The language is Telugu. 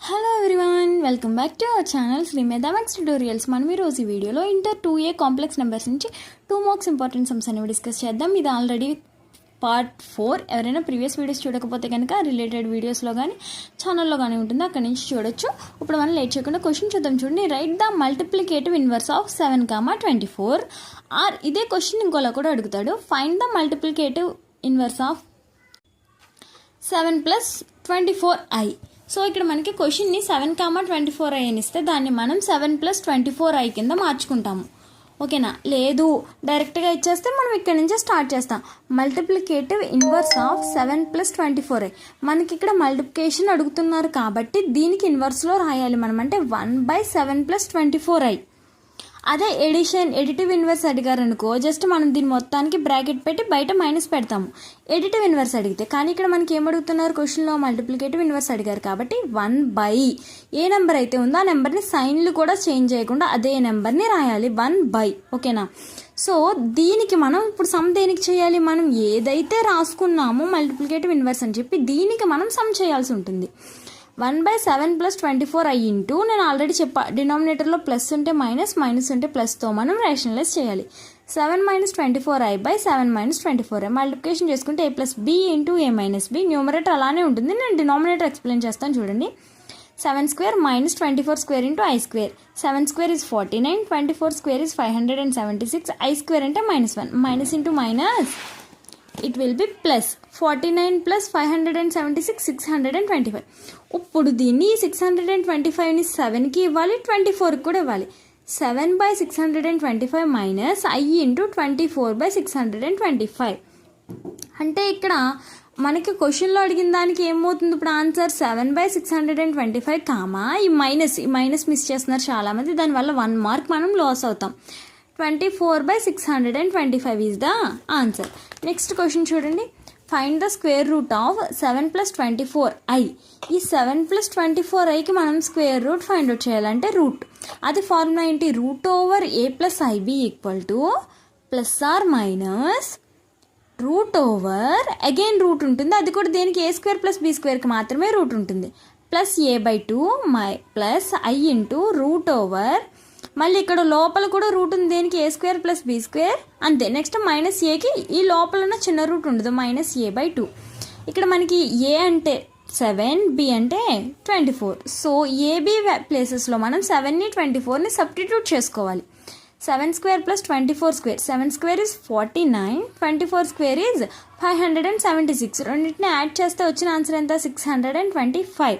Hello everyone, welcome back to our channel Sri Medha Maths tutorials. మనం ఈరోజు ఈ వీడియోలో ఇంటర్ 2A కాంప్లెక్స్ నెంబర్స్ నుంచి 2 మార్క్స్ ఇంపార్టెంట్ సమ్స్ అనేవి డిస్కస్ చేద్దాం. ఇది ఆల్రెడీ పార్ట్ 4. ఎవరైనా ప్రీవియస్ వీడియోస్ చూడకపోతే కనుక రిలేటెడ్ వీడియోస్లో కానీ ఛానల్లో కానీ ఉంటుంది, అక్కడి నుంచి చూడొచ్చు. ఇప్పుడు మనం లేట్ చేయకుండా క్వశ్చన్ చూద్దాం. చూడండి, write the multiplicative inverse of 7, 24. Or ఇదే క్వశ్చన్ ఇంకోలా కూడా అడుగుతాడు. Find the multiplicative inverse of 7 + 24i. So ఇక్కడ మనకి క్వశ్చన్ని 7, 24i అని ఇస్తే దాన్ని మనం 7 + 24i కింద మార్చుకుంటాము. ఓకేనా? లేదు డైరెక్ట్గా ఇచ్చేస్తే మనం ఇక్కడ నుంచే స్టార్ట్ చేస్తాం. Multiplicative inverse of 7 + 24i. మనకి ఇక్కడ మల్టిప్లికేషన్ అడుగుతున్నారు కాబట్టి దీనికి ఇన్వర్స్లో రాయాలి మనం, అంటే 1/7 + 24i. అదే ఎడిటివ్ ఇన్వర్స్ అడిగారు అనుకో, జస్ట్ మనం దీని మొత్తానికి బ్రాకెట్ పెట్టి బయట మైనస్ పెడతాము ఎడిటివ్ ఇన్వర్స్ అడిగితే. కానీ ఇక్కడ మనకి ఏమడుగుతున్నారు, క్వశ్చన్లో మల్టిప్లికేటివ్ ఇన్వర్స్ అడిగారు కాబట్టి 1/, ఏ నెంబర్ అయితే ఉందో ఆ నెంబర్ని సైన్లు కూడా చేంజ్ చేయకుండా అదే నెంబర్ని రాయాలి 1/. ఓకేనా? సో దీనికి మనం ఇప్పుడు సమ్ దేనికి చేయాలి, మనం ఏదైతే రాసుకున్నామో మల్టిప్లికేటివ్ ఇన్వర్స్ అని చెప్పి దీనికి మనం సమ్ చేయాల్సి ఉంటుంది. 1/7 + 24i ఇంటూ, నేను ఆల్రెడీ చెప్పా డినామినేటర్లో ప్లస్ ఉంటే మైనస్, మైనస్ ఉంటే ప్లస్తో మనం రేషనలైజ్ చేయాలి. 7 - 24i/7 - 24i మల్టిప్లికేషన్ చేసుకుంటే a + b into a - b. Numerator అలానే ఉంటుంది, నేను డినామినేటర్ ఎక్స్ప్లెయిన్ చేస్తాను చూడండి. 7² - 24² into i². 7² is 49, 24² is 576, i² అంటే -1, minus into minus it will be plus. 49 + 576 625. ఇప్పుడు దీన్ని 625ని 7కి ఇవ్వాలి, 24కి కూడా ఇవ్వాలి. 7/625 మైనస్ i ఇంటూ 24/625. అంటే ఇక్కడ మనకి క్వశ్చన్లో అడిగిన దానికి ఏమవుతుంది ఇప్పుడు ఆన్సర్ 7/625 కామా ఈ మైనస్ మిస్ చేస్తున్నారు చాలామంది, దానివల్ల 1 మార్క్ మనం లాస్ అవుతాం. 24/625 is the answer. Next question చూడండి, find the square root of 7 + 24i. ఈ 7 + 24iకి మనం స్క్వేర్ రూట్ ఫైండ్ అవుట్ చేయాలంటే రూట్, అది ఫార్ములా ఏంటి, √a + ib +± అగైన్ రూట్ ఉంటుంది, అది కూడా దేనికి a² + b²కి మాత్రమే రూట్ ఉంటుంది, +a/2 + i ఇంటూ √, మళ్ళీ ఇక్కడ లోపల కూడా రూట్ ఉంది, దేనికి a² + b², అంతే. నెక్స్ట్ -aకి ఈ లోపల ఉన్న చిన్న రూట్ ఉండదు, -a/2. ఇక్కడ మనకి a అంటే 7, b అంటే 24. సో ab ప్లేసెస్లో మనం 7ని 24ని సబ్స్టిట్యూట్ చేసుకోవాలి. 7² + 24², 7² is 49, 24² is 576. రెండింటిని యాడ్ చేస్తే వచ్చిన ఆన్సర్ ఎంత, 625.